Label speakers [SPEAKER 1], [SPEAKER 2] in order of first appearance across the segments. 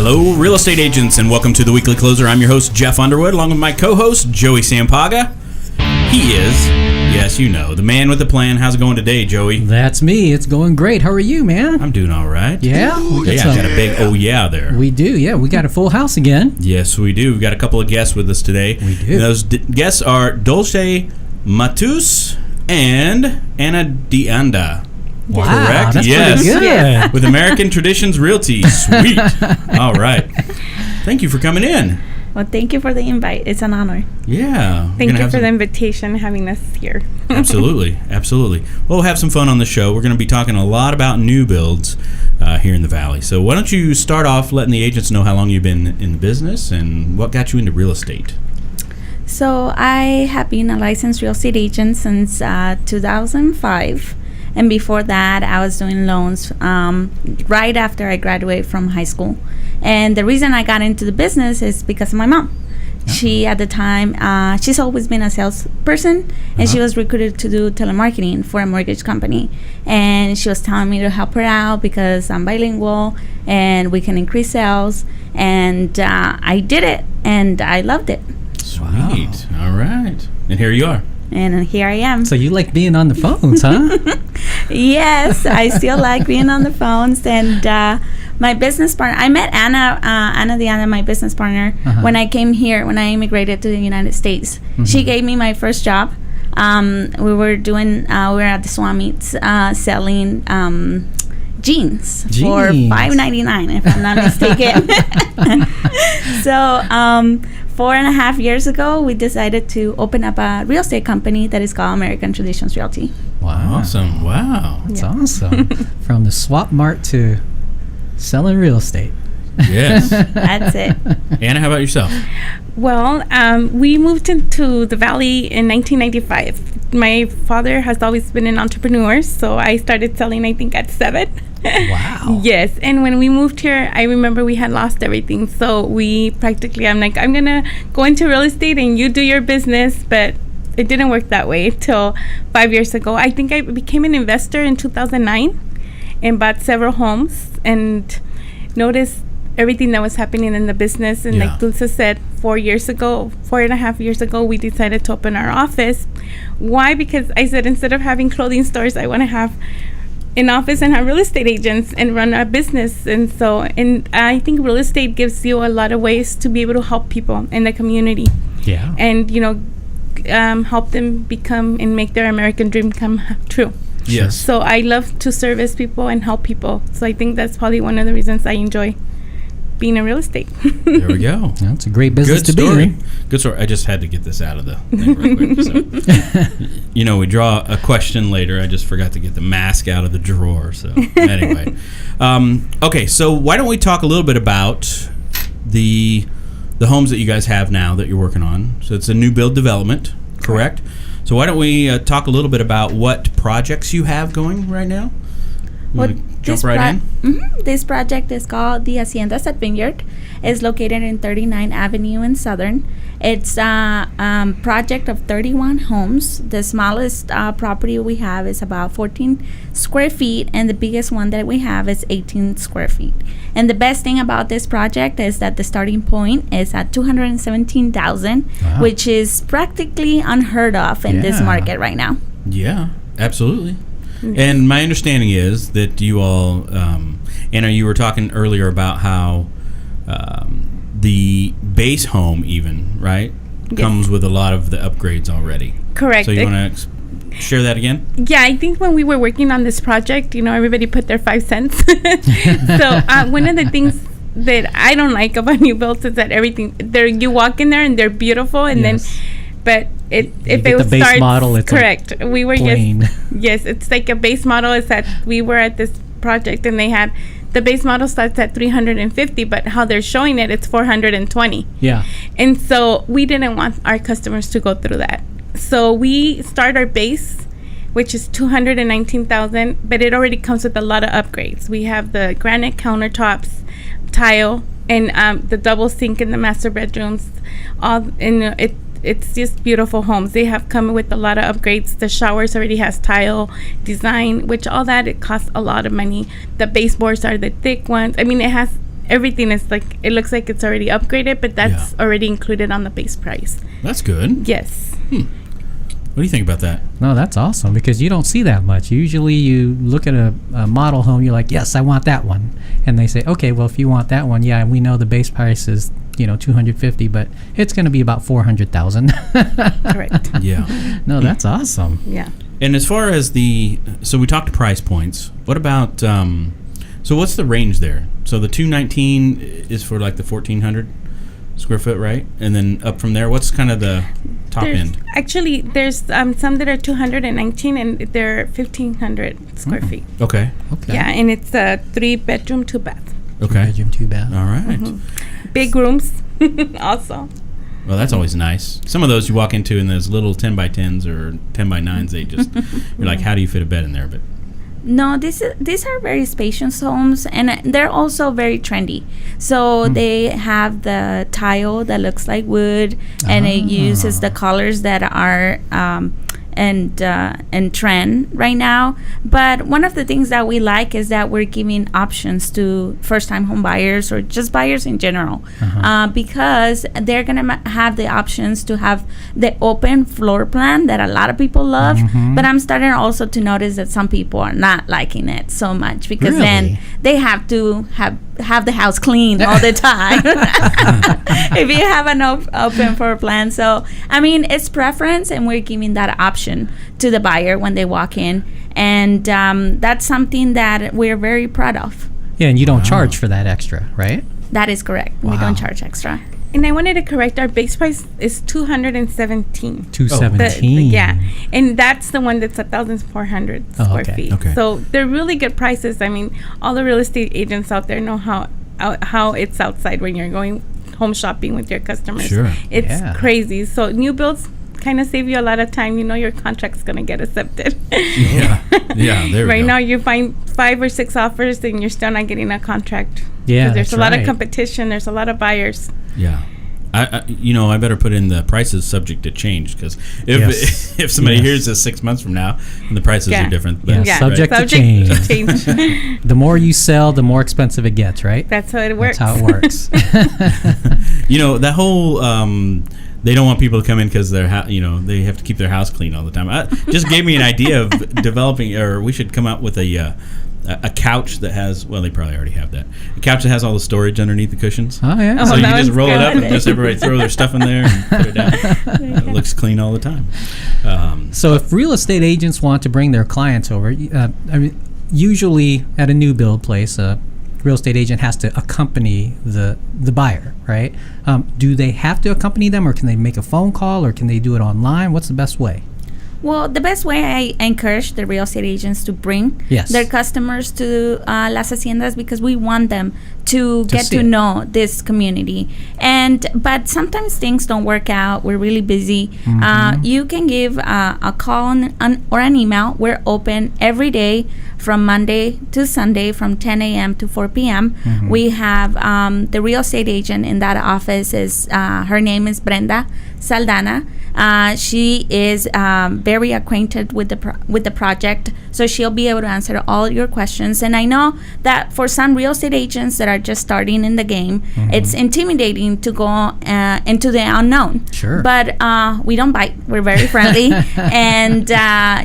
[SPEAKER 1] Hello, real estate agents, and welcome to the Weekly Closer. I'm your host, Jeff Underwood, along with my co-host, Joey Sampaga. He is, yes, you know, the man with the plan. How's it going today, Joey?
[SPEAKER 2] That's me. It's going great. How are you, man?
[SPEAKER 1] I'm doing all right.
[SPEAKER 2] Yeah?
[SPEAKER 1] Yeah, got a big yeah there.
[SPEAKER 2] We do, yeah. We got a full house again.
[SPEAKER 1] Yes, we do. We've got a couple of guests with us today.
[SPEAKER 2] We do.
[SPEAKER 1] And those guests are Dulce Matuz and Ana.
[SPEAKER 2] Wow,
[SPEAKER 1] correct?
[SPEAKER 2] that's
[SPEAKER 1] yes.
[SPEAKER 2] pretty good.
[SPEAKER 1] With American Traditions Realty. Sweet. All right. Thank you for coming in.
[SPEAKER 3] Well, thank you for the invite. It's an honor.
[SPEAKER 1] Yeah.
[SPEAKER 4] Thank you for the invitation, having us here.
[SPEAKER 1] Absolutely. We'll have some fun on the show. We're going to be talking a lot about new builds here in the Valley. So why don't you start off letting the agents know how long you've been in the business and what got you into real estate?
[SPEAKER 3] So I have been a licensed real estate agent since 2005. And before that, I was doing loans right after I graduated from high school. And the reason I got into the business is because of my mom. She, at the time, she's always been a salesperson, and she was recruited to do telemarketing for a mortgage company. And she was telling me to help her out because I'm bilingual and we can increase sales. And I did it, and I loved it.
[SPEAKER 1] Sweet. Wow. All right. And here you are.
[SPEAKER 3] And here I am.
[SPEAKER 2] So you like being on the phones, huh?
[SPEAKER 3] Yes, I still like being on the phones. And my business partner, I met Ana, my business partner, when I came here, when I immigrated to the United States. She gave me my first job. We were at the swap meets selling jeans for $5.99, if I'm not mistaken. So 4.5 years ago, we decided to open up a real estate company that is called American Traditions Realty.
[SPEAKER 1] Wow. Awesome. Wow.
[SPEAKER 2] That's awesome. From the swap mart to selling real estate.
[SPEAKER 1] Yes.
[SPEAKER 3] That's it.
[SPEAKER 1] Ana, how about yourself?
[SPEAKER 4] Well, we moved into the Valley in 1995. My father has always been an entrepreneur, so I started selling, I think, at 7.
[SPEAKER 2] Wow.
[SPEAKER 4] Yes, and when we moved here, I remember we had lost everything. So I'm like, I'm going to go into real estate and you do your business, but it didn't work that way till 5 years ago. I think I became an investor in 2009 and bought several homes and noticed everything that was happening in the business. And like Dulce said, 4.5 years ago, we decided to open our office. Why? Because I said, instead of having clothing stores, I want to have an office and have real estate agents and run our business. And I think real estate gives you a lot of ways to be able to help people in the community.
[SPEAKER 2] Yeah.
[SPEAKER 4] And, help them become and make their American dream come true.
[SPEAKER 1] Yes.
[SPEAKER 4] So I love to service people and help people. So I think that's probably one of the reasons I enjoy being in real estate.
[SPEAKER 1] There we go.
[SPEAKER 2] That's a great business to be in.
[SPEAKER 1] Good story. I just had to get this out of the thing real quick. So. We draw a question later. I just forgot to get the mask out of the drawer. So anyway. Okay, so why don't we talk a little bit about the homes that you guys have now that you're working on. So it's a new build development, correct? So why don't we talk a little bit about what projects you have going right now? Jump right in?
[SPEAKER 3] This project is called the Haciendas at Vineyard. It's located in 39th Avenue in Southern. It's a project of 31 homes. The smallest property we have is about 14 square feet, and the biggest one that we have is 18 square feet. And the best thing about this project is that the starting point is at $217,000, which is practically unheard of in this market right now.
[SPEAKER 1] Yeah, absolutely. And my understanding is that you all, Ana, you were talking earlier about how the base home even, right, comes with a lot of the upgrades already.
[SPEAKER 4] Correct.
[SPEAKER 1] So you want to share that again?
[SPEAKER 4] Yeah, I think when we were working on this project, everybody put their 5 cents. So one of the things that I don't like about new builds is that you walk in there and they're beautiful, and then... But if it was the base model, it's correct. Like we were plain. Yes, it's like a base model. Is that we were at this project and they had the base model starts at $350, but how they're showing it's $420.
[SPEAKER 2] Yeah,
[SPEAKER 4] and so we didn't want our customers to go through that. So we start our base, which is $219,000, but it already comes with a lot of upgrades. We have the granite countertops, tile, and the double sink in the master bedrooms. It's just beautiful homes. They have come with a lot of upgrades. The showers already has tile design, which all that, it costs a lot of money. The baseboards are the thick ones. I mean, it has everything is like, it looks like it's already upgraded, but that's already included on the base price.
[SPEAKER 1] That's good.
[SPEAKER 4] Yes.
[SPEAKER 1] What do you think about that?
[SPEAKER 2] No, that's awesome because you don't see that much. Usually you look at a model home, you're like, yes, I want that one. And they say, okay, well, if you want that one, yeah, we know the base price is, $250, but it's going to be about $400,000.
[SPEAKER 4] Correct.
[SPEAKER 1] Yeah.
[SPEAKER 2] No, that's awesome.
[SPEAKER 4] Yeah.
[SPEAKER 1] And as far as so we talked price points. What about, so what's the range there? So the 219 is for like the 1,400 square foot, right? And then up from there, what's kind of the top end?
[SPEAKER 4] Actually, there's some that are 219 and they're 1,500 square feet.
[SPEAKER 1] Okay.
[SPEAKER 4] Yeah, and it's a 3-bedroom, 2-bath.
[SPEAKER 1] Okay.
[SPEAKER 2] 2 bedroom, 2 bath.
[SPEAKER 1] All right.
[SPEAKER 4] Mm-hmm. Big rooms also.
[SPEAKER 1] Well, that's always nice. Some of those you walk into in those little 10 by 10s or 10 by 9s, they just, you're like, how do you fit a bed in there? But
[SPEAKER 3] No, these are very spacious homes, and they're also very trendy. So they have the tile that looks like wood, and it uses the colors that are and trend right now. But one of the things that we like is that we're giving options to first-time home buyers or just buyers in general, because they're gonna have the options to have the open floor plan that a lot of people love. But I'm starting also to notice that some people are not liking it so much because then they have to have the house clean all the time if you have an open floor plan. So I mean, it's preference, and we're giving that option to the buyer when they walk in, and that's something that we're very proud of.
[SPEAKER 2] Yeah, and you don't charge for that extra, right?
[SPEAKER 3] That is correct. We don't charge extra.
[SPEAKER 4] And I wanted to correct, our base price is 217.
[SPEAKER 2] 217.
[SPEAKER 4] Yeah, and that's the one that's 1,400 square feet.
[SPEAKER 1] Okay.
[SPEAKER 4] So they're really good prices. I mean, all the real estate agents out there know how it's outside when you're going home shopping with your customers.
[SPEAKER 1] Sure.
[SPEAKER 4] It's crazy. So new builds kind of save you a lot of time. Your contract's going to get accepted.
[SPEAKER 1] Yeah, there we go.
[SPEAKER 4] Right now you find 5 or 6 offers and you're still not getting a contract.
[SPEAKER 2] Yeah,
[SPEAKER 4] there's
[SPEAKER 2] that's
[SPEAKER 4] a lot of
[SPEAKER 2] right.
[SPEAKER 4] competition. There's a lot of buyers.
[SPEAKER 1] Yeah. I better put in the prices subject to change, because if somebody hears this 6 months from now and the prices are different, then
[SPEAKER 2] subject to change. The more you sell, the more expensive it gets, right?
[SPEAKER 4] That's how it works.
[SPEAKER 2] That's how it works.
[SPEAKER 1] That whole they don't want people to come in because they have to keep their house clean all the time. Just gave me an idea of developing, or we should come out with a couch that has, well, they probably already have that. A couch that has all the storage underneath the cushions.
[SPEAKER 2] Oh, yeah.
[SPEAKER 1] So you just roll it up and just everybody throw their stuff in there and put it down. It looks clean all the time.
[SPEAKER 2] So if real estate agents want to bring their clients over, usually at a new build place, a real estate agent has to accompany the buyer, right? Do they have to accompany them, or can they make a phone call, or can they do it online? What's the best way?
[SPEAKER 3] Well, the best way, I encourage the real estate agents to bring their customers to Las Haciendas, because we want them to get to know this community. But sometimes things don't work out. We're really busy. You can give a call or an email. We're open every day from Monday to Sunday from 10 a.m. to 4 p.m. We have the real estate agent in that office her name is Brenda Saldana. She is very acquainted with the project, so she'll be able to answer all your questions. And I know that for some real estate agents that are just starting in the game, it's intimidating to go into the unknown.
[SPEAKER 2] Sure.
[SPEAKER 3] But we don't bite. We're very friendly. And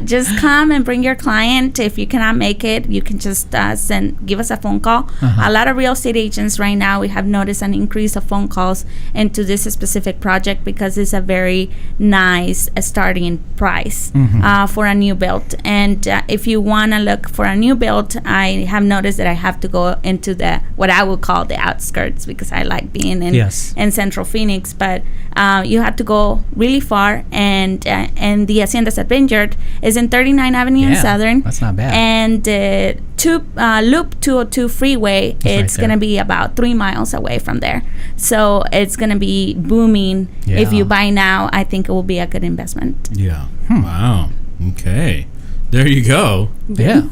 [SPEAKER 3] just come and bring your client. If you cannot make it, you can just give us a phone call. A lot of real estate agents right now, we have noticed an increase of phone calls into this specific project because it's a very nice starting price for a new build. And if you want to look for a new build, I have noticed that I have to go into what I would call the outskirts, because I like being in Central Phoenix. But you have to go really far, and the Haciendas at Vineyard is in 39th Avenue and Southern.
[SPEAKER 2] That's not bad.
[SPEAKER 3] And Loop 202 freeway, it's going to be about 3 miles away from there. So it's going to be booming. If you buy now, I think it will be a good investment.
[SPEAKER 1] Yeah. Wow. Okay. There you go.
[SPEAKER 2] Yeah.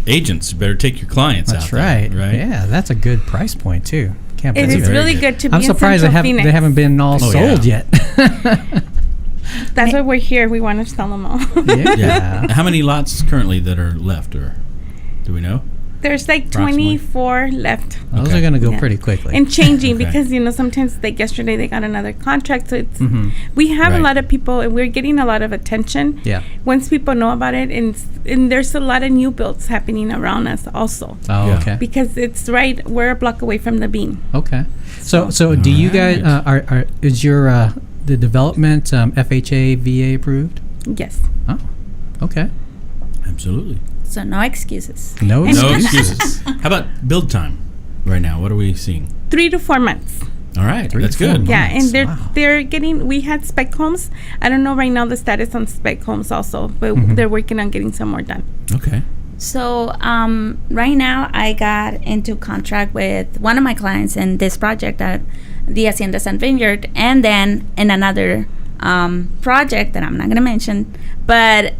[SPEAKER 1] Agents better take your clients out.
[SPEAKER 2] That's right.
[SPEAKER 1] There, right.
[SPEAKER 2] Yeah, that's a good price point too. Can't
[SPEAKER 4] It
[SPEAKER 2] believe
[SPEAKER 4] is really good to be
[SPEAKER 2] I'm surprised
[SPEAKER 4] in Central
[SPEAKER 2] they haven't been all sold yet.
[SPEAKER 4] That's why we're here. We want to sell them all.
[SPEAKER 1] Yeah. How many lots currently that are left, or do we know?
[SPEAKER 4] There's like
[SPEAKER 1] Approximately.
[SPEAKER 4] 24 left.
[SPEAKER 2] Those
[SPEAKER 1] Okay.
[SPEAKER 2] are going to go
[SPEAKER 4] Yeah.
[SPEAKER 2] pretty quickly.
[SPEAKER 4] And changing
[SPEAKER 1] Okay.
[SPEAKER 4] because, sometimes like yesterday they got another contract. So it's,
[SPEAKER 2] Mhm.
[SPEAKER 4] we have
[SPEAKER 1] Right.
[SPEAKER 4] a lot of people and we're getting a lot of attention.
[SPEAKER 2] Yeah.
[SPEAKER 4] Once people know about it, and there's a lot of new builds happening around us also.
[SPEAKER 2] Oh,
[SPEAKER 1] Yeah.
[SPEAKER 2] okay.
[SPEAKER 4] Because we're a block away from the bean.
[SPEAKER 2] Okay. So do you guys
[SPEAKER 1] Alright.
[SPEAKER 2] is your the development FHA VA approved?
[SPEAKER 4] Yes.
[SPEAKER 2] Oh, okay.
[SPEAKER 1] Absolutely.
[SPEAKER 3] So no excuses.
[SPEAKER 2] No.
[SPEAKER 4] And-
[SPEAKER 1] No
[SPEAKER 2] excuse.
[SPEAKER 1] excuses. How about build time right now? What are we seeing?
[SPEAKER 4] 3 to 4 months.
[SPEAKER 1] All right.
[SPEAKER 2] 3
[SPEAKER 1] That's
[SPEAKER 2] to 4
[SPEAKER 1] good.
[SPEAKER 2] months.
[SPEAKER 4] Yeah, and
[SPEAKER 2] Wow.
[SPEAKER 4] they're getting. We had spec homes. I don't know right now the status on spec homes also, but they're working on getting some more done.
[SPEAKER 1] Okay.
[SPEAKER 3] So right now I got into contract with one of my clients in this project at the Haciendas and Vineyard, and then in another project that I'm not going to mention. But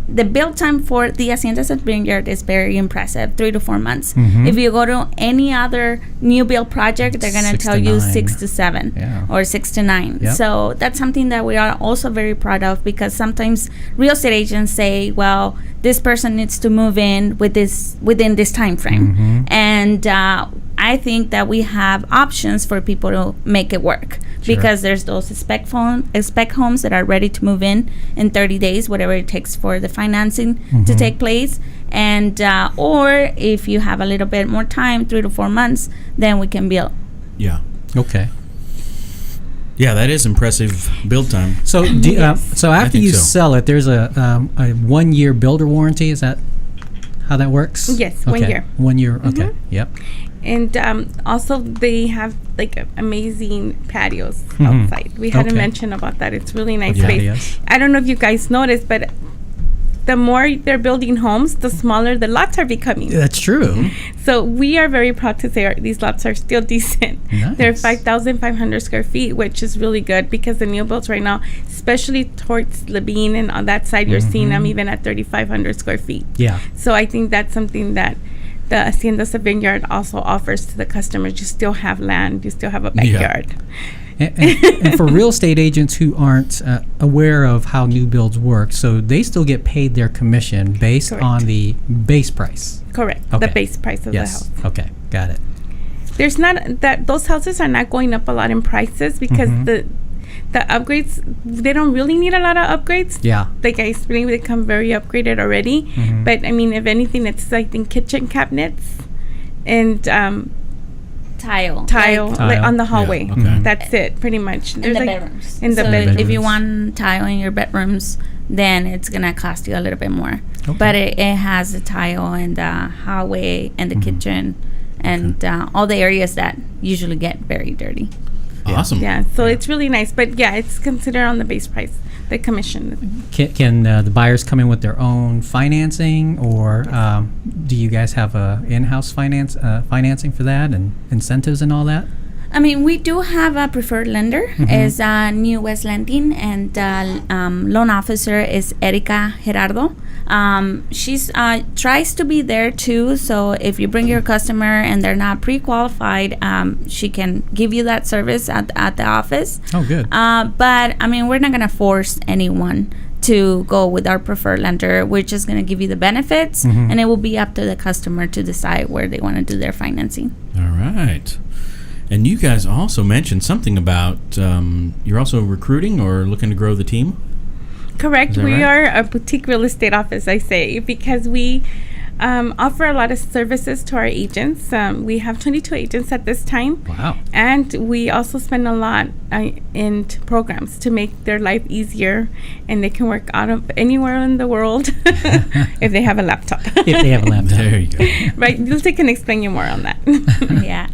[SPEAKER 3] the build time for the Haciendas and Vineyard is very impressive, 3 to 4 months.
[SPEAKER 2] Mhm.
[SPEAKER 3] If you go to any other new build project, they're going to
[SPEAKER 2] 6
[SPEAKER 3] tell
[SPEAKER 2] to
[SPEAKER 3] you
[SPEAKER 2] 9.
[SPEAKER 3] 6 to 7
[SPEAKER 2] Yeah.
[SPEAKER 3] or 6 to 9.
[SPEAKER 2] Yep.
[SPEAKER 3] So that's something that we are also very proud of, because sometimes real estate agents say, well, this person needs to move in within this time frame.
[SPEAKER 2] Mhm.
[SPEAKER 3] And I think that we have options for people to make it work,
[SPEAKER 2] Sure.
[SPEAKER 3] because there's those spec homes that are ready to move in 30 days, whatever it takes for the financing to
[SPEAKER 2] Mhm.
[SPEAKER 3] take place. And or if you have a little bit more time, 3 to 4 months, then we can build.
[SPEAKER 1] Yeah.
[SPEAKER 2] Okay.
[SPEAKER 1] Yeah, that is impressive build time.
[SPEAKER 2] So so after
[SPEAKER 1] think
[SPEAKER 2] you
[SPEAKER 1] so.
[SPEAKER 2] sell it, there's a 1-year builder warranty. Is that how that works?
[SPEAKER 4] Yes, 1
[SPEAKER 2] Okay.
[SPEAKER 4] year.
[SPEAKER 2] 1 year. Okay. Yep.
[SPEAKER 4] And also they have like amazing patios
[SPEAKER 2] Mhm.
[SPEAKER 4] outside. We hadn't
[SPEAKER 2] Okay.
[SPEAKER 4] mentioned about that. It's really nice
[SPEAKER 1] Yeah.
[SPEAKER 4] space.
[SPEAKER 2] Patios.
[SPEAKER 4] I don't know if you guys noticed, but the more they're building homes, the smaller the lots are becoming.
[SPEAKER 2] That's true.
[SPEAKER 4] So we are very proud to say these lots are still decent. They're
[SPEAKER 2] Nice.
[SPEAKER 4] 5,500 square feet, which is really good because the new builds right now, especially towards Labine and on that side, you're seeing them even at 3,500 square feet.
[SPEAKER 2] Yeah.
[SPEAKER 4] So I think that's something that the Haciendas of Vineyard also offers to the customers. You still have land, you still have a backyard.
[SPEAKER 2] And for real estate agents who aren't aware of how new builds work, so they still get paid their commission based
[SPEAKER 4] Correct.
[SPEAKER 2] on the base price.
[SPEAKER 4] Correct.
[SPEAKER 2] Okay.
[SPEAKER 4] The base price of the house.
[SPEAKER 2] Okay. Got it.
[SPEAKER 4] There's not that those houses are not going up a lot in prices because the upgrades, they don't really need a lot of upgrades.
[SPEAKER 2] Yeah.
[SPEAKER 4] Like I explained, they come very upgraded already.
[SPEAKER 2] Mhm.
[SPEAKER 4] But I mean, if anything, it's I think kitchen cabinets and
[SPEAKER 3] Tile.
[SPEAKER 4] tile
[SPEAKER 3] Like,
[SPEAKER 4] like
[SPEAKER 2] Tile.
[SPEAKER 4] on the hallway.
[SPEAKER 1] Yeah, okay.
[SPEAKER 4] That's it, pretty much.
[SPEAKER 3] in
[SPEAKER 4] There's
[SPEAKER 3] the
[SPEAKER 4] like-
[SPEAKER 3] bedrooms.
[SPEAKER 4] in the
[SPEAKER 3] so
[SPEAKER 4] bedrooms.
[SPEAKER 3] if you want tile in your bedrooms, then it's gonna cost you a little bit more.
[SPEAKER 2] Okay.
[SPEAKER 3] But it has the tile and the hallway and the kitchen and all the areas that usually get very dirty.
[SPEAKER 1] Awesome.
[SPEAKER 4] Yeah, so it's really nice. But yeah, it's considered on the base price, the commission.
[SPEAKER 2] Can the buyers come in with their own financing, or do you guys have a in-house financing for that and incentives and all that?
[SPEAKER 3] I mean, we do have a preferred lender. Is New West Lending, and loan officer is Erica Gerardo. She's tries to be there too. So if you bring your customer and they're not pre-qualified, she can give you that service at the office.
[SPEAKER 2] Oh, good.
[SPEAKER 3] But I mean, we're not gonna force anyone to go with our preferred lender. We're just gonna give you the benefits, and it will be up to the customer to decide where they want to do their financing.
[SPEAKER 1] All right. And you guys also mentioned something about you're also recruiting or looking to grow the team.
[SPEAKER 4] Correct.
[SPEAKER 1] Is that
[SPEAKER 4] We
[SPEAKER 1] right?
[SPEAKER 4] are a boutique real estate office, I say, because we offer a lot of services to our agents. We have 22 agents at this time.
[SPEAKER 2] Wow.
[SPEAKER 4] And we also spend a lot in programs to make their life easier, and they can work out of anywhere in the world if they have a laptop.
[SPEAKER 2] If they have a laptop.
[SPEAKER 1] There you go.
[SPEAKER 4] Right, Dulce can explain you more on that.
[SPEAKER 3] Yeah,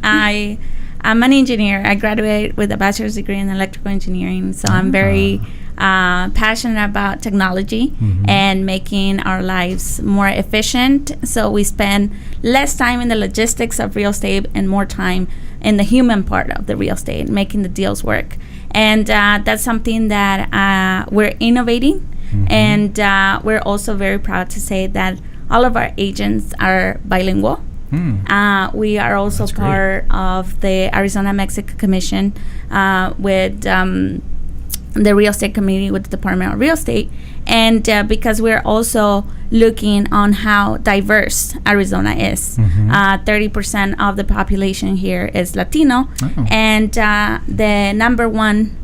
[SPEAKER 3] I'm an engineer. I graduated with a bachelor's degree in electrical engineering, so I'm very passionate about technology and making our lives more efficient. So we spend less time in the logistics of real estate and more time in the human part of the real estate, making the deals work. And that's something that we're innovating, and we're also very proud to say that all of our agents are bilingual. We are also
[SPEAKER 1] That's great.
[SPEAKER 3] part of the Arizona Mexico Commission with the real estate committee with the Department of Real Estate, and because we're also looking on how diverse Arizona is. 30% of the population here is Latino, and the number one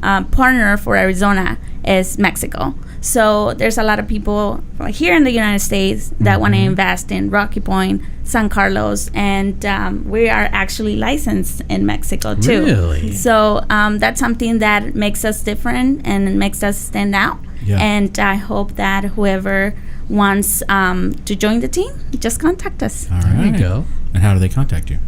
[SPEAKER 3] partner for Arizona is Mexico. So there's a lot of people here in the United States that want to invest in Rocky Point, San Carlos, and we are actually licensed in Mexico too.
[SPEAKER 2] Really?
[SPEAKER 3] So that's something that makes us different and makes us stand out.
[SPEAKER 1] Yeah.
[SPEAKER 3] And I hope that whoever wants to join the team, just contact us.
[SPEAKER 1] All
[SPEAKER 2] There
[SPEAKER 1] right.
[SPEAKER 2] you go.
[SPEAKER 1] And how do they contact you?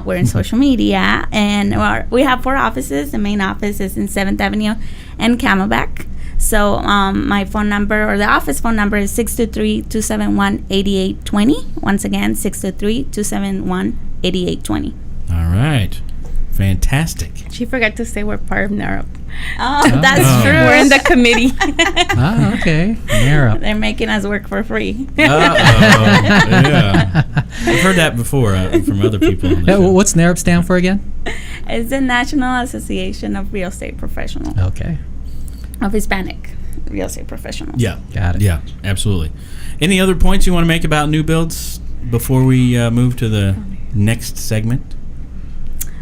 [SPEAKER 3] We're in social media, and we have 4 offices. The main office is in 7th Avenue and Camelback. So my phone number, or the office phone number, is 623-271-8820. Once again, 623-271-8820.
[SPEAKER 1] All right. Fantastic.
[SPEAKER 4] She forgot to say we're part of NARP.
[SPEAKER 3] Oh, that's true.
[SPEAKER 4] We're in the committee.
[SPEAKER 2] Ah, okay. Narrow.
[SPEAKER 3] They're making us work for free.
[SPEAKER 1] Yeah. I've heard that before from other people. On the show.
[SPEAKER 2] What's NARP stand for again?
[SPEAKER 3] It's the National Association of Real Estate Professionals,
[SPEAKER 2] Okay.
[SPEAKER 3] of Hispanic real estate professionals.
[SPEAKER 1] Yeah.
[SPEAKER 2] Got it.
[SPEAKER 1] Yeah, absolutely. Any other points you want to make about new builds before we move to the next segment?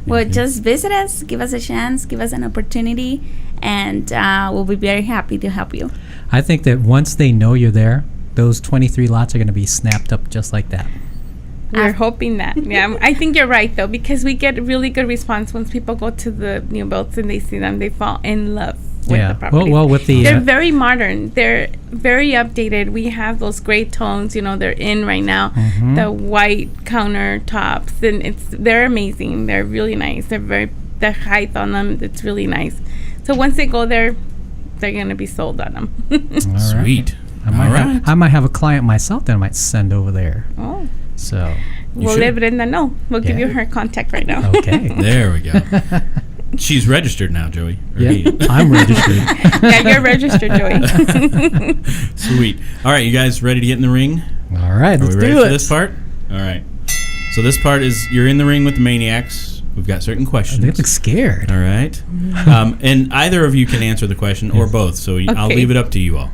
[SPEAKER 3] Well, just visit us, give us a chance, give us an opportunity, and we'll be very happy to help you.
[SPEAKER 2] I think that once they know you're there, those 23 lots are going to be snapped up just like that.
[SPEAKER 4] We're hoping that. Yeah, I think you're right though, because we get really good response once people go to the new builds and they see them. They fall in love with the property.
[SPEAKER 2] Well, with the
[SPEAKER 4] They're very modern. They're very updated. We have those gray tones. They're in right now. The white countertops, and they're amazing. They're really nice. The height on them, it's really nice. So once they go there, they're gonna be sold on them.
[SPEAKER 2] All right.
[SPEAKER 1] Sweet.
[SPEAKER 2] I might have a client myself that I might send over there.
[SPEAKER 4] Oh,
[SPEAKER 2] So
[SPEAKER 4] we'll
[SPEAKER 1] should.
[SPEAKER 4] let Brenda know. We'll give
[SPEAKER 2] Yeah.
[SPEAKER 4] you her contact right now.
[SPEAKER 2] okay.
[SPEAKER 1] There we go. She's registered now, Joey. Or
[SPEAKER 2] Yeah,
[SPEAKER 1] he.
[SPEAKER 2] I'm registered.
[SPEAKER 4] Yeah, you're registered, Joey.
[SPEAKER 1] Sweet. All right, you guys ready to get in the ring?
[SPEAKER 2] All right,
[SPEAKER 1] Are
[SPEAKER 2] let's
[SPEAKER 1] we ready
[SPEAKER 2] do
[SPEAKER 1] for
[SPEAKER 2] it.
[SPEAKER 1] this part? All right. So this part is you're in the ring with the Maniacs. We've got certain questions.
[SPEAKER 2] They look scared.
[SPEAKER 1] All right. And either of you can answer the question or both. So I'll
[SPEAKER 4] Okay.
[SPEAKER 1] leave it up to you all.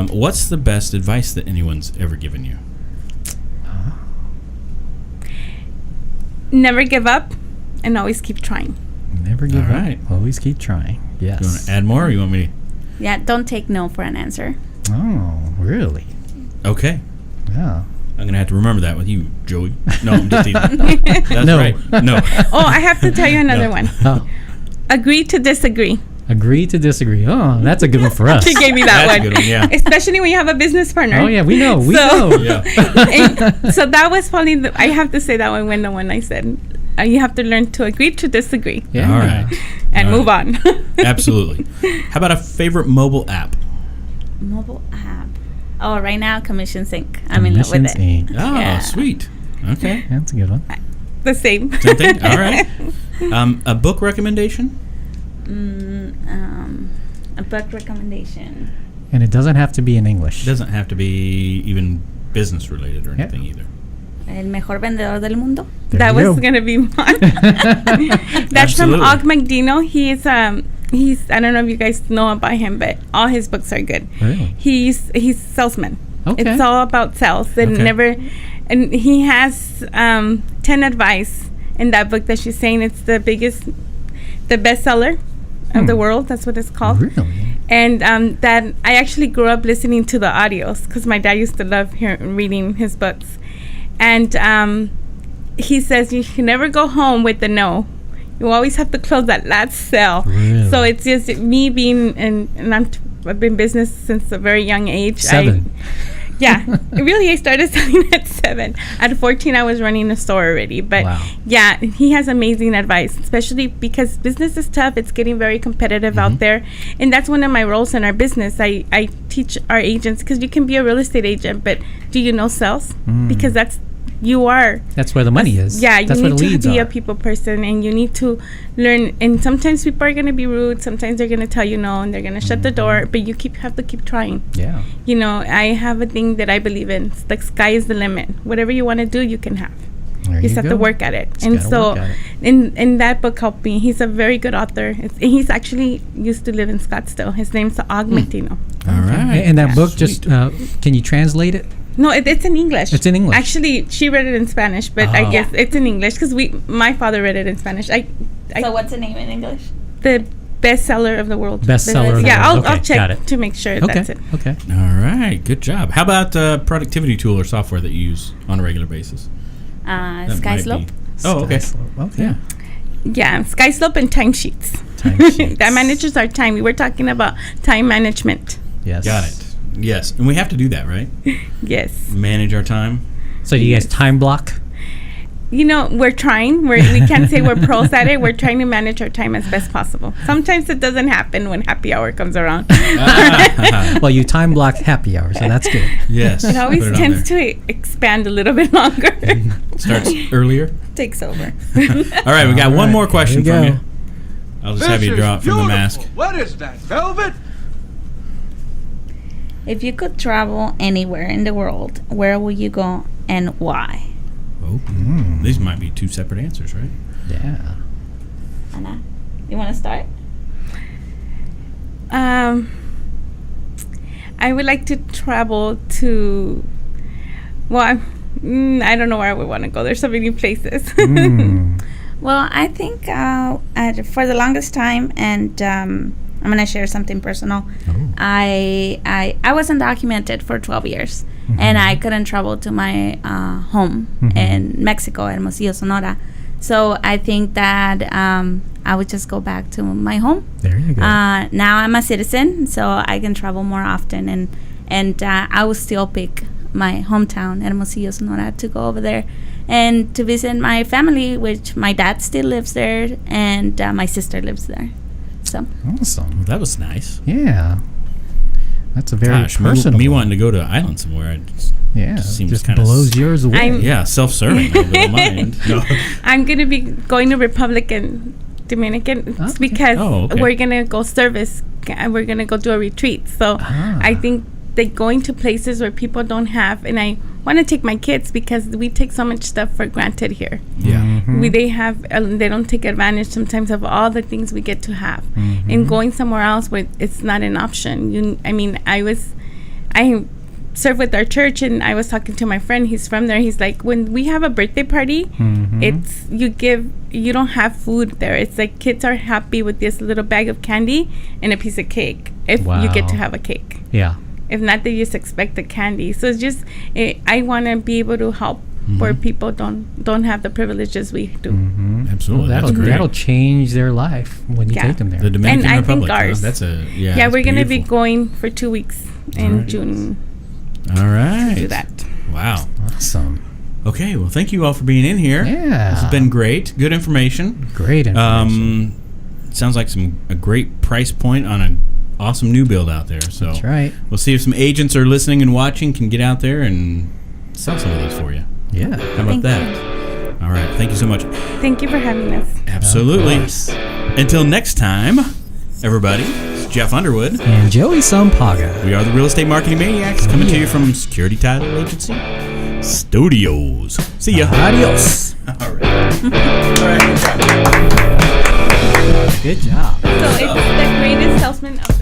[SPEAKER 1] What's the best advice that anyone's ever given you?
[SPEAKER 4] Never give up and always keep trying.
[SPEAKER 2] Never give
[SPEAKER 1] All right.
[SPEAKER 2] up. Always keep trying. Yes.
[SPEAKER 1] You want to add more or you want me to?
[SPEAKER 3] Yeah, don't take no for an answer.
[SPEAKER 2] Oh, really?
[SPEAKER 1] Okay.
[SPEAKER 2] Yeah.
[SPEAKER 1] I'm going to have to remember that with you, Joey. No, I'm just teasing. That's
[SPEAKER 2] No.
[SPEAKER 1] right. No.
[SPEAKER 4] Oh, I have to tell you another
[SPEAKER 1] No.
[SPEAKER 4] one.
[SPEAKER 2] Oh,
[SPEAKER 4] Agree to disagree.
[SPEAKER 2] agree to disagree. Oh, that's a good one for us.
[SPEAKER 4] She gave me that
[SPEAKER 1] That's a
[SPEAKER 4] one.
[SPEAKER 1] good one, yeah.
[SPEAKER 4] Especially when you have a business partner.
[SPEAKER 2] Oh, yeah, we know. We
[SPEAKER 4] So-
[SPEAKER 2] know.
[SPEAKER 1] Yeah.
[SPEAKER 4] And so that was probably, I have to say that one when the one I said. You have to learn to agree to disagree
[SPEAKER 2] Yeah.
[SPEAKER 1] All right.
[SPEAKER 4] and
[SPEAKER 1] All
[SPEAKER 4] move
[SPEAKER 1] right.
[SPEAKER 4] on.
[SPEAKER 1] Absolutely. How about a favorite mobile app?
[SPEAKER 3] Mobile app. Oh, right now, Commission Sync. I'm in love with
[SPEAKER 2] Commissions
[SPEAKER 3] it.
[SPEAKER 2] Inc.
[SPEAKER 1] Oh,
[SPEAKER 3] Yeah.
[SPEAKER 1] sweet. Okay.
[SPEAKER 2] That's a good one.
[SPEAKER 4] The same.
[SPEAKER 1] Same thing? All right. A book recommendation?
[SPEAKER 3] A book recommendation.
[SPEAKER 2] And it doesn't have to be in English.
[SPEAKER 1] It doesn't have to be even business related or anything either.
[SPEAKER 3] El mejor vendedor del mundo.
[SPEAKER 2] There
[SPEAKER 4] That
[SPEAKER 2] you
[SPEAKER 4] was
[SPEAKER 2] go.
[SPEAKER 4] going to be mine. That's from
[SPEAKER 1] Absolutely.
[SPEAKER 4] Og Magdino. He's I don't know if you guys know about him, but all his books are good.
[SPEAKER 2] Really?
[SPEAKER 4] He's salesman.
[SPEAKER 2] Okay.
[SPEAKER 4] It's all about sales and
[SPEAKER 1] Okay.
[SPEAKER 4] and he has 10 advice in that book that she's saying it's the bestseller of the world. That's what it's called.
[SPEAKER 2] Really?
[SPEAKER 4] And that I actually grew up listening to the audios because my dad used to love reading his books. And he says you can never go home with the no. You always have to close that last sale.
[SPEAKER 2] Really?
[SPEAKER 4] So it's just me being, and I've been in business since a very young age.
[SPEAKER 2] 7.
[SPEAKER 4] I started selling at 7. At 14, I was running a store already. But
[SPEAKER 2] Wow.
[SPEAKER 4] yeah, he has amazing advice, especially because business is tough. It's getting very competitive out there. And that's one of my roles in our business. I teach our agents, because you can be a real estate agent, but do you know sales? Because that's
[SPEAKER 2] That's where the money is.
[SPEAKER 4] yeah,
[SPEAKER 2] That's
[SPEAKER 4] you
[SPEAKER 2] where
[SPEAKER 4] need
[SPEAKER 2] the
[SPEAKER 4] to
[SPEAKER 2] leads
[SPEAKER 4] be
[SPEAKER 2] are.
[SPEAKER 4] a people person, and you need to learn. And sometimes people are going to be rude. Sometimes they're going to tell you no, and they're going to shut the door. But you have to keep trying.
[SPEAKER 2] Yeah.
[SPEAKER 4] I have a thing that I believe in. It's like sky is the limit. Whatever you want to do, you can have.
[SPEAKER 2] There
[SPEAKER 4] He just
[SPEAKER 2] you
[SPEAKER 4] have to
[SPEAKER 2] go.
[SPEAKER 4] work at it.
[SPEAKER 2] Just
[SPEAKER 4] And
[SPEAKER 2] gotta
[SPEAKER 4] so
[SPEAKER 2] work at it.
[SPEAKER 4] in that book helped me. He's a very good author. He's actually used to live in Scottsdale. His name's Og Matino.
[SPEAKER 1] All right.
[SPEAKER 2] And that book,
[SPEAKER 1] Sweet.
[SPEAKER 2] just can you translate it?
[SPEAKER 4] No, it's in English.
[SPEAKER 2] It's in English.
[SPEAKER 4] Actually, she read it in Spanish, but I
[SPEAKER 2] Oh.
[SPEAKER 4] guess it's in English because my father read it in Spanish.
[SPEAKER 3] So what's the name in English?
[SPEAKER 4] The bestseller of the world.
[SPEAKER 2] Bestseller of the
[SPEAKER 4] Yeah,
[SPEAKER 2] world.
[SPEAKER 4] I'll
[SPEAKER 2] Okay,
[SPEAKER 4] check
[SPEAKER 2] got it.
[SPEAKER 4] to make sure
[SPEAKER 2] Okay.
[SPEAKER 4] that's it.
[SPEAKER 2] Okay.
[SPEAKER 1] All right. Good job. How about productivity tool or software that you use on a regular basis? That
[SPEAKER 3] Sky
[SPEAKER 1] might
[SPEAKER 3] Slope.
[SPEAKER 1] be- Oh, okay.
[SPEAKER 2] Okay.
[SPEAKER 1] Yeah.
[SPEAKER 4] Yeah, Skyslope and timesheets.
[SPEAKER 2] Timesheets.
[SPEAKER 4] That manages our time. We were talking about time management.
[SPEAKER 2] Yes.
[SPEAKER 1] Got it. Yes. And we have to do that, right?
[SPEAKER 4] Yes.
[SPEAKER 1] Manage our time.
[SPEAKER 2] So you guys time block?
[SPEAKER 4] You know, we're trying. We can't say we're pros at it. We're trying to manage our time as best possible. Sometimes it doesn't happen when happy hour comes around.
[SPEAKER 2] Well, you time block happy hour, so that's good.
[SPEAKER 1] Yes.
[SPEAKER 4] It always
[SPEAKER 1] Put on
[SPEAKER 4] tends
[SPEAKER 1] there.
[SPEAKER 4] to expand a little bit longer.
[SPEAKER 1] Starts earlier.
[SPEAKER 3] Takes over.
[SPEAKER 1] All right. We got one
[SPEAKER 2] right,
[SPEAKER 1] more question
[SPEAKER 2] here
[SPEAKER 1] from
[SPEAKER 2] we
[SPEAKER 1] you.
[SPEAKER 2] go.
[SPEAKER 1] I'll just have you draw it from the mask.
[SPEAKER 5] What is that, velvet?
[SPEAKER 3] If you could travel anywhere in the world, where would you go and why?
[SPEAKER 1] Oh, these might be two separate answers, right?
[SPEAKER 2] Yeah.
[SPEAKER 3] Ana, you want to start?
[SPEAKER 4] I would like to travel to. Well, I don't know where I would want to go. There's so many places.
[SPEAKER 3] Well, I think for the longest time, and I'm gonna share something personal.
[SPEAKER 2] Oh.
[SPEAKER 3] I was undocumented for 12 years, and I couldn't travel to my home in Mexico, Hermosillo, Sonora. So I think that I would just go back to my home.
[SPEAKER 2] There you go.
[SPEAKER 3] Now I'm a citizen, so I can travel more often, and I will still pick my hometown, Hermosillo, Sonora, to go over there and to visit my family, which my dad still lives there, and my sister lives there. So
[SPEAKER 2] Awesome.
[SPEAKER 1] Well, that was nice.
[SPEAKER 2] Yeah. That's a very
[SPEAKER 1] Gosh,
[SPEAKER 2] personal.
[SPEAKER 1] me wanting to go to an island somewhere.
[SPEAKER 2] yeah.
[SPEAKER 1] just seems
[SPEAKER 2] Just
[SPEAKER 1] kinda
[SPEAKER 2] blows yours away.
[SPEAKER 4] I'm-
[SPEAKER 1] Yeah, self-serving. I don't mind. No.
[SPEAKER 4] I'm gonna be going to Republic and Dominican
[SPEAKER 2] Okay.
[SPEAKER 4] because
[SPEAKER 1] Oh, okay.
[SPEAKER 4] we're gonna go service. We're gonna go do a retreat. So
[SPEAKER 2] Ah.
[SPEAKER 4] I think that going to places where people don't have, and I want to take my kids because we take so much stuff for granted here.
[SPEAKER 1] Yeah.
[SPEAKER 2] Mm-hmm.
[SPEAKER 4] They don't take advantage sometimes of all the things we get to have.
[SPEAKER 2] Mm-hmm.
[SPEAKER 4] And going somewhere else where it's not an option. I serve with our church, and I was talking to my friend. He's from there. He's like, when we have a birthday party,
[SPEAKER 2] Mhm.
[SPEAKER 4] you don't have food there. It's like kids are happy with this little bag of candy and a piece of cake if you get to
[SPEAKER 2] Wow.
[SPEAKER 4] have a cake.
[SPEAKER 2] Yeah.
[SPEAKER 4] If not, they just expect the candy. So it's just, I want to be able to help where people don't have the privileges we do.
[SPEAKER 2] Mm-hmm.
[SPEAKER 1] Absolutely.
[SPEAKER 2] That'll,
[SPEAKER 1] That's great.
[SPEAKER 2] that'll change their life when you
[SPEAKER 4] Yeah.
[SPEAKER 2] take them there.
[SPEAKER 1] The Dominican
[SPEAKER 4] And I think
[SPEAKER 1] Republic.
[SPEAKER 4] ours.
[SPEAKER 1] That's a
[SPEAKER 4] Yeah,
[SPEAKER 1] that's
[SPEAKER 4] we're going to be
[SPEAKER 1] beautiful.
[SPEAKER 4] going for 2 weeks in
[SPEAKER 1] Alright.
[SPEAKER 4] June
[SPEAKER 1] All right.
[SPEAKER 4] to do that.
[SPEAKER 1] Wow.
[SPEAKER 2] Awesome.
[SPEAKER 1] Okay. Well, thank you all for being in here.
[SPEAKER 2] Yeah.
[SPEAKER 1] This has been great. Good information.
[SPEAKER 2] Great information.
[SPEAKER 1] Sounds like a great price point on an awesome new build out there. So
[SPEAKER 2] That's right.
[SPEAKER 1] we'll see if some agents are listening and watching can get out there and sell some of these for you.
[SPEAKER 2] Yeah.
[SPEAKER 1] How about
[SPEAKER 3] Thank
[SPEAKER 1] that? All right. Thank you so much.
[SPEAKER 4] Thank you for having us.
[SPEAKER 1] Absolutely.
[SPEAKER 2] Of course.
[SPEAKER 1] Until next time, everybody, it's Jeff Underwood.
[SPEAKER 2] And Joey Sampaga.
[SPEAKER 1] We are the Real Estate Marketing Maniacs coming to you from Security Title Agency Studios. See ya.
[SPEAKER 2] Adios.
[SPEAKER 1] All right.
[SPEAKER 2] Good job.
[SPEAKER 4] So it's the greatest salesman of